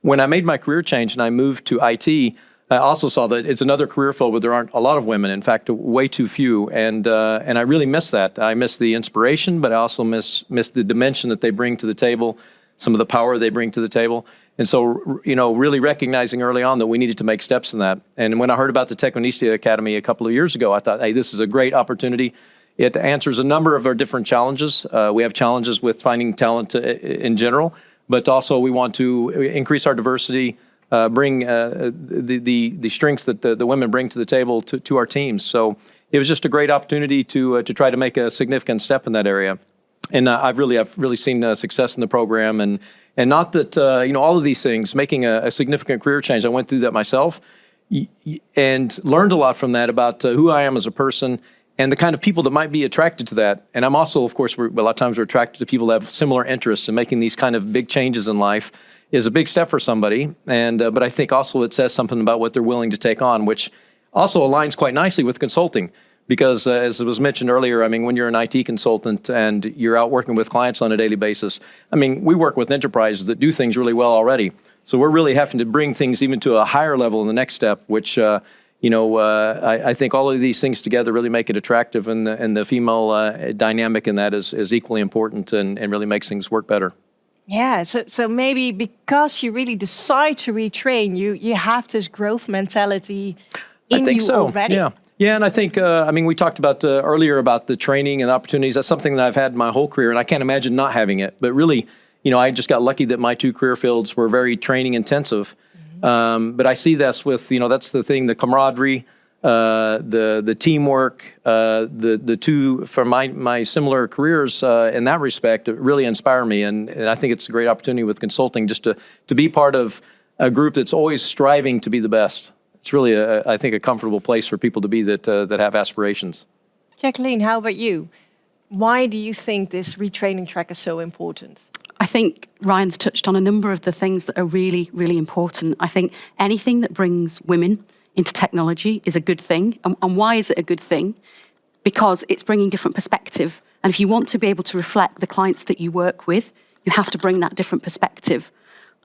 When I made my career change and I moved to IT, I also saw that it's another career field where there aren't a lot of women, in fact, way too few. And I really miss that. I miss the inspiration, but I also miss the dimension that they bring to the table, some of the power they bring to the table. And so, really recognizing early on that we needed to make steps in that. And when I heard about the Techionista Academy a couple of years ago, I thought, hey, this is a great opportunity. It answers a number of our different challenges. We have challenges with finding talent in general, but also we want to increase our diversity, bring the strengths that the women bring to the table to our teams. So it was just a great opportunity to try to make a significant step in that area. And I've really seen success in the program, and not that all of these things, making a significant career change. I went through that myself, and learned a lot from that about who I am as a person and the kind of people that might be attracted to that. And I'm also, of course, a lot of times we're attracted to people that have similar interests, and making these kind of big changes in life is a big step for somebody. And but I think also it says something about what they're willing to take on, which also aligns quite nicely with consulting. Because as was mentioned earlier, I mean, when you're an IT consultant and you're out working with clients on a daily basis, I mean, we work with enterprises that do things really well already. So we're really having to bring things even to a higher level in the next step, which, I think all of these things together really make it attractive, and the female dynamic in that is equally important and really makes things work better. Yeah, so maybe because you really decide to retrain, you have this growth mentality in you already. Yeah. Yeah, and I think, we talked about earlier about the training and opportunities. That's something that I've had my whole career, and I can't imagine not having it. But really, I just got lucky that my two career fields were very training intensive. But I see this with, that's the thing, the camaraderie, the teamwork, the two from my similar careers in that respect really inspire me. And I think it's a great opportunity with consulting just to be part of a group that's always striving to be the best. It's really, I think, a comfortable place for people to be that have aspirations. Jacqueline, how about you? Why do you think this retraining track is so important? I think Ryan's touched on a number of the things that are really, really important. I think anything that brings women into technology is a good thing. And why is it a good thing? Because it's bringing different perspective. And if you want to be able to reflect the clients that you work with, you have to bring that different perspective.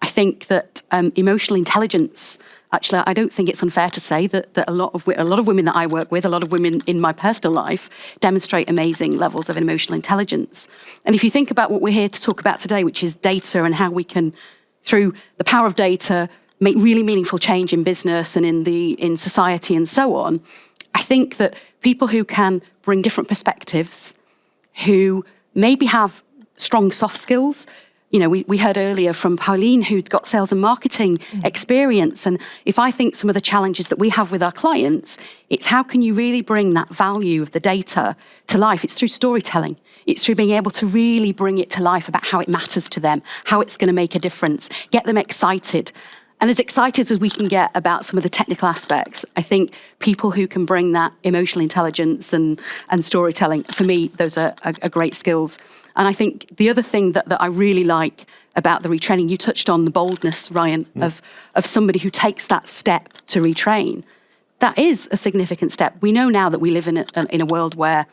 I think that emotional intelligence, actually, I don't think it's unfair to say that a lot of women that I work with, a lot of women in my personal life, demonstrate amazing levels of emotional intelligence. And if you think about what we're here to talk about today, which is data and how we can, through the power of data, make really meaningful change in business and in society and so on, I think that people who can bring different perspectives, who maybe have strong soft skills. We heard earlier from Pauline, who'd got sales and marketing experience. And if I think some of the challenges that we have with our clients, it's how can you really bring that value of the data to life? It's through storytelling. It's through being able to really bring it to life about how it matters to them, how it's going to make a difference, get them excited. And as excited as we can get about some of the technical aspects, I think people who can bring that emotional intelligence and storytelling, for me, those are great skills. And I think the other thing that I really like about the retraining, you touched on the boldness, Ryan, of somebody who takes that step to retrain. That is a significant step. We know now that we live in a world where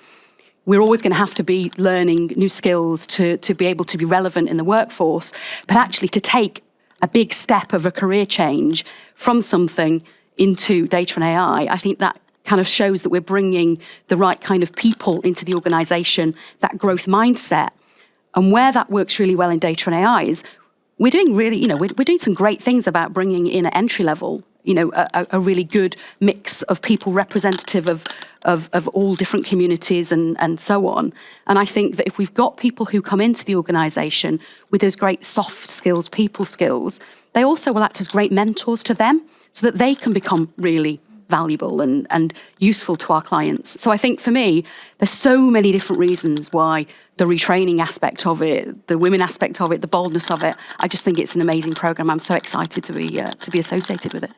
we're always going to have to be learning new skills to be able to be relevant in the workforce, but actually to take a big step of a career change from something into data and AI, I think that kind of shows that we're bringing the right kind of people into the organization, that growth mindset. And where that works really well in data and AI is we're doing really, we're doing some great things about bringing in at entry level, a really good mix of people representative of all different communities and so on. And I think that if we've got people who come into the organization with those great soft skills, people skills, they also will act as great mentors to them so that they can become really valuable and useful to our clients. So I think for me, there's so many different reasons why the retraining aspect of it, the women aspect of it, the boldness of it, I just think it's an amazing program. I'm so excited to be associated with it.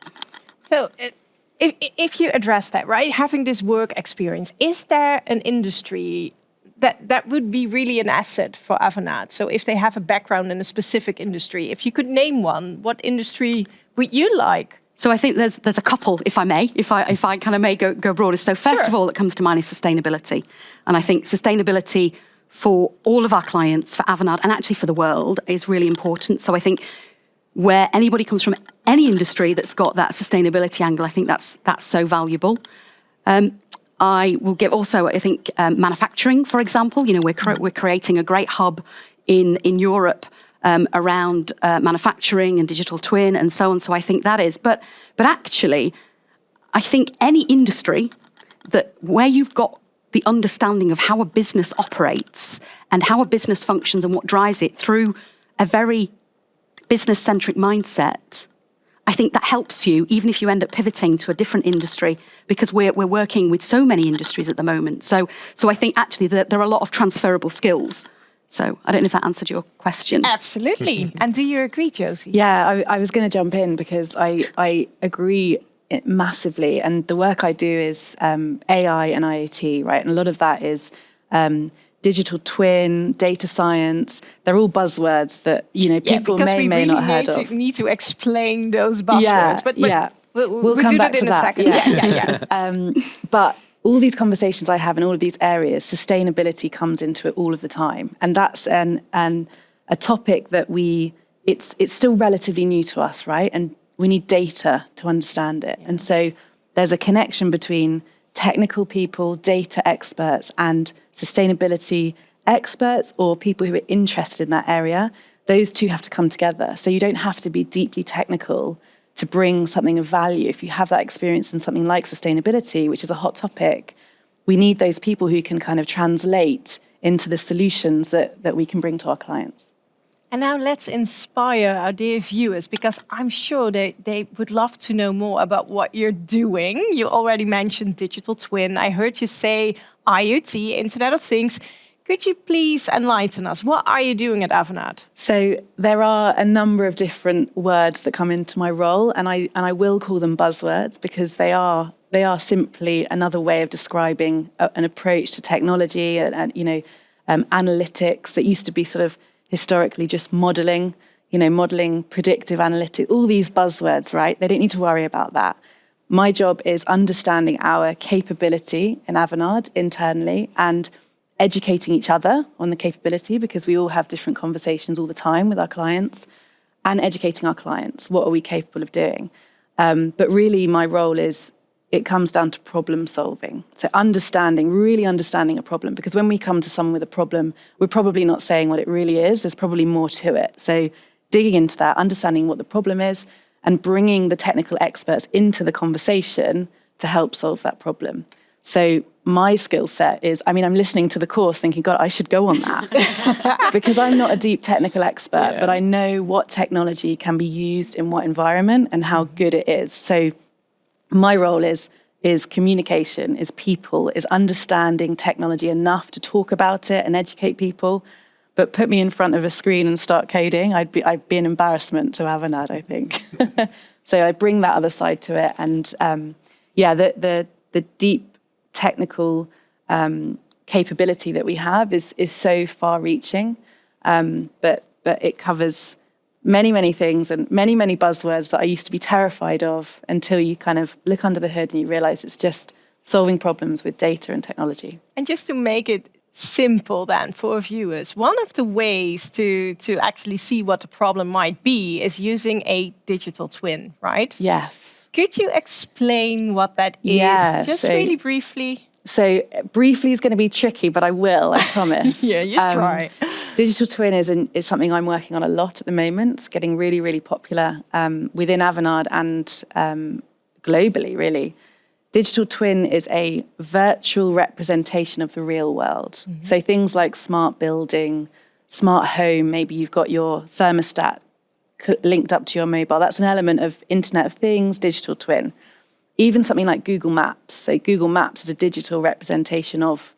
So if you address that, right, having this work experience, is there an industry that would be really an asset for Avenatt. So if they have a background in a specific industry, if you could name one, what industry would you like? So I think there's a couple, if I may, if I kind of may go broader. So first of all, that comes to mind is sustainability. And I think sustainability for all of our clients, for Avenatt, and actually for the world, is really important. So I think where anybody comes from, any industry that's got that sustainability angle, I think that's so valuable. I will give also, I think, manufacturing, for example. You know, we're creating a great hub in Europe around manufacturing and digital twin and so on. So I think that is. But actually, I think any industry that where you've got the understanding of how a business operates and how a business functions and what drives it through a very business-centric mindset, I think that helps you, even if you end up pivoting to a different industry, because we're working with so many industries at the moment. So I think actually that there are a lot of transferable skills. So I don't know if that answered your question. Absolutely. And do you agree, Josie? Yeah, I was going to jump in because I agree massively. And the work I do is AI and IoT, right? And a lot of that is digital twin, data science. They're all buzzwords that, you know, people may not heard of. We need to explain those buzzwords. But we'll come do back that in to a that. second. But all these conversations I have in all of these areas, sustainability comes into it all of the time. And that's a topic that it's still relatively new to us, right? And we need data to understand it. And so there's a connection between technical people, data experts, and sustainability experts or people who are interested in that area. Those two have to come together. So you don't have to be deeply technical to bring something of value. If you have that experience in something like sustainability, which is a hot topic, we need those people who can kind of translate into the solutions that we can bring to our clients. And now let's inspire our dear viewers, because I'm sure they would love to know more about what you're doing. You already mentioned digital twin. I heard you say IoT, Internet of Things. Could you please enlighten us? What are you doing at Avenatt? So there are a number of different words that come into my role, and I will call them buzzwords because they are simply another way of describing an approach to technology and analytics that used to be sort of historically just modeling, predictive analytics, all these buzzwords, right? They don't need to worry about that. My job is understanding our capability in Avenatt internally and educating each other on the capability, because we all have different conversations all the time with our clients, and educating our clients. What are we capable of doing? But really my role it comes down to problem solving. So really understanding a problem, because when we come to someone with a problem, we're probably not saying what it really is. There's probably more to it. So digging into that, understanding what the problem is, and bringing the technical experts into the conversation to help solve that problem. So my skill set is, I'm listening to the course thinking, God, I should go on that. Because I'm not a deep technical expert, but I know what technology can be used in what environment and how good it is. So my role is communication, is people, is understanding technology enough to talk about it and educate people. But put me in front of a screen and start coding, I'd be an embarrassment to Avenatt, I think. So I bring that other side to it. And the deep technical capability that we have is so far-reaching, but it covers many things and many buzzwords that I used to be terrified of until you kind of look under the hood and you realize it's just solving problems with data and technology. And just to make it simple then for viewers, one of the ways to actually see what the problem might be is using a digital twin, right? Yes. Could you explain what that is? Yeah, just really briefly. So briefly is going to be tricky, but I will, I promise. Yeah, you try. Digital twin is something I'm working on a lot at the moment. It's getting really popular within Avenatt and globally, really. Digital twin is a virtual representation of the real world. Mm-hmm. So things like smart building, smart home, maybe you've got your thermostat linked up to your mobile. That's an element of Internet of Things, digital twin. Even something like Google Maps. So Google Maps is a digital representation of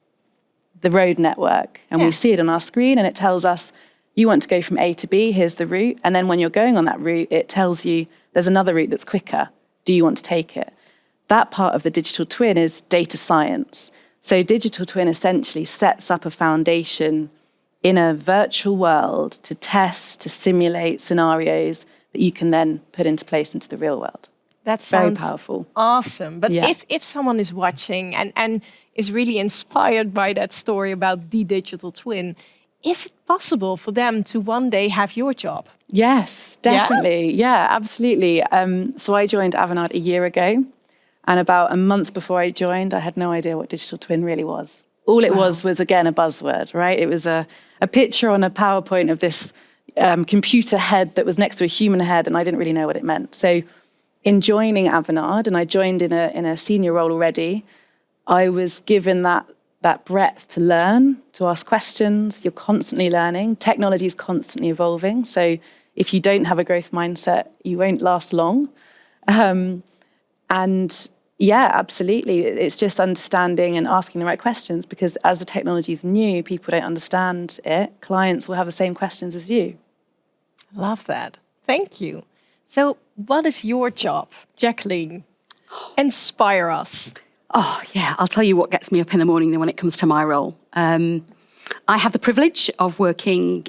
the road network. And we see it on our screen and it tells us, you want to go from A to B, here's the route. And then when you're going on that route, it tells you there's another route that's quicker. Do you want to take it? That part of the digital twin is data science. So digital twin essentially sets up a foundation in a virtual world to test, to simulate scenarios that you can then put into place into the real world. That Very sounds powerful. awesome. But Yeah. if someone is watching and is really inspired by that story about the digital twin, is it possible for them to one day have your job? Yes, definitely. Yeah, absolutely. So I joined Avanade a year ago. And about a month before I joined, I had no idea what digital twin really was. All it was again, a buzzword, right? It was a picture on a PowerPoint of this computer head that was next to a human head, and I didn't really know what it meant. So in joining Avanade, and I joined in a senior role already, I was given that breadth to learn, to ask questions. You're constantly learning. Technology is constantly evolving. So if you don't have a growth mindset, you won't last long. And yeah, absolutely. It's just understanding and asking the right questions, because as the technology is new, people don't understand it. Clients will have the same questions as you. Love that. Thank you. So what is your job, Jacqueline? Inspire us. Oh, yeah. I'll tell you what gets me up in the morning when it comes to my role. I have the privilege of working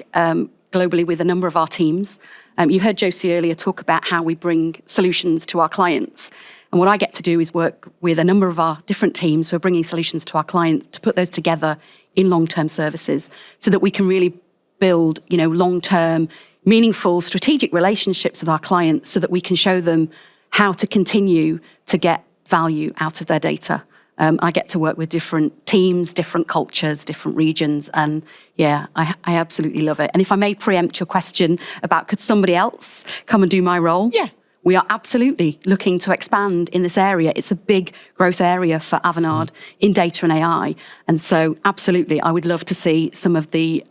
globally with a number of our teams. You heard Josie earlier talk about how we bring solutions to our clients. And what I get to do is work with a number of our different teams who are bringing solutions to our clients to put those together in long-term services so that we can really build, long-term, meaningful, strategic relationships with our clients so that we can show them how to continue to get value out of their data. I get to work with different teams, different cultures, different regions, and yeah, I absolutely love it. And if I may preempt your question about could somebody else come and do my role? Yeah. We are absolutely looking to expand in this area. It's a big growth area for Avanade in data and AI. And so absolutely, I would love to see some of the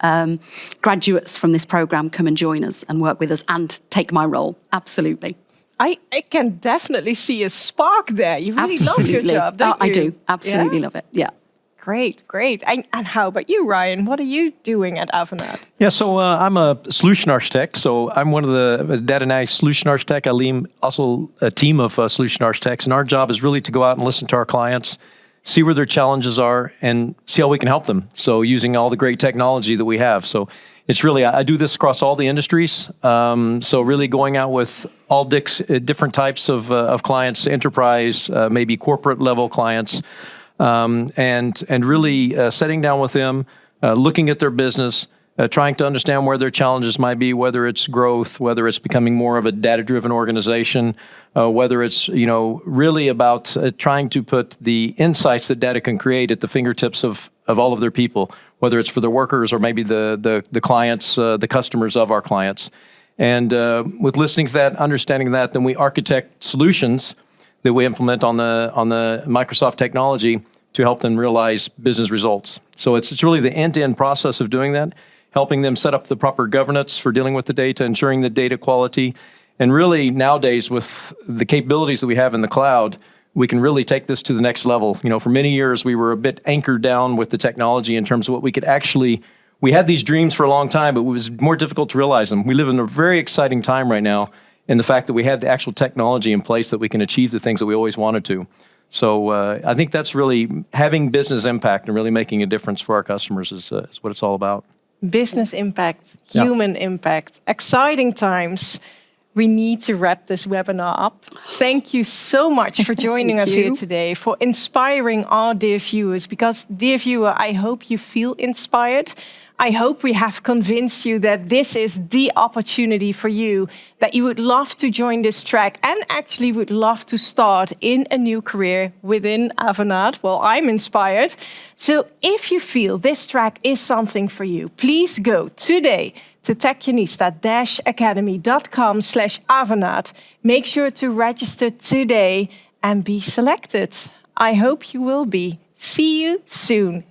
graduates from this program come and join us and work with us and take my role. Absolutely. I can definitely see a spark there. You really love your job, don't you? I do. Absolutely love it. Yeah. Great. And how about you, Ryan? What are you doing at Avanade? Yeah, so I'm a solution architect. So I'm one of the data and AI solution architect. I lead also a team of solution architects. And our job is really to go out and listen to our clients, see where their challenges are, and see how we can help them. So using all the great technology that we have. So it's really, I do this across all the industries. So really going out with all different types of clients, enterprise, maybe corporate level clients, and really setting down with them, looking at their business, trying to understand where their challenges might be, whether it's growth, whether it's becoming more of a data-driven organization, whether it's really about trying to put the insights that data can create at the fingertips of all of their people, whether it's for their workers or maybe the clients, the customers of our clients. And with listening to that, understanding that, then we architect solutions that we implement on the Microsoft technology to help them realize business results. So it's really the end-to-end process of doing that, helping them set up the proper governance for dealing with the data, ensuring the data quality. And really nowadays with the capabilities that we have in the cloud, we can really take this to the next level. For many years, we were a bit anchored down with the technology in terms of what we could actually, we had these dreams for a long time, but it was more difficult to realize them. We live in a very exciting time right now in the fact that we have the actual technology in place that we can achieve the things that we always wanted to. So I think that's really having business impact and really making a difference for our customers is what it's all about. Business impact, human impact, exciting times. We need to wrap this webinar up. Thank you so much for joining us here today, for inspiring our dear viewers, because dear viewer, I hope you feel inspired. I hope we have convinced you that this is the opportunity for you, that you would love to join this track and actually would love to start in a new career within Avanade. Well, I'm inspired. So if you feel this track is something for you, please go today to techionista-academy.com/Avanade. Make sure to register today and be selected. I hope you will be. See you soon.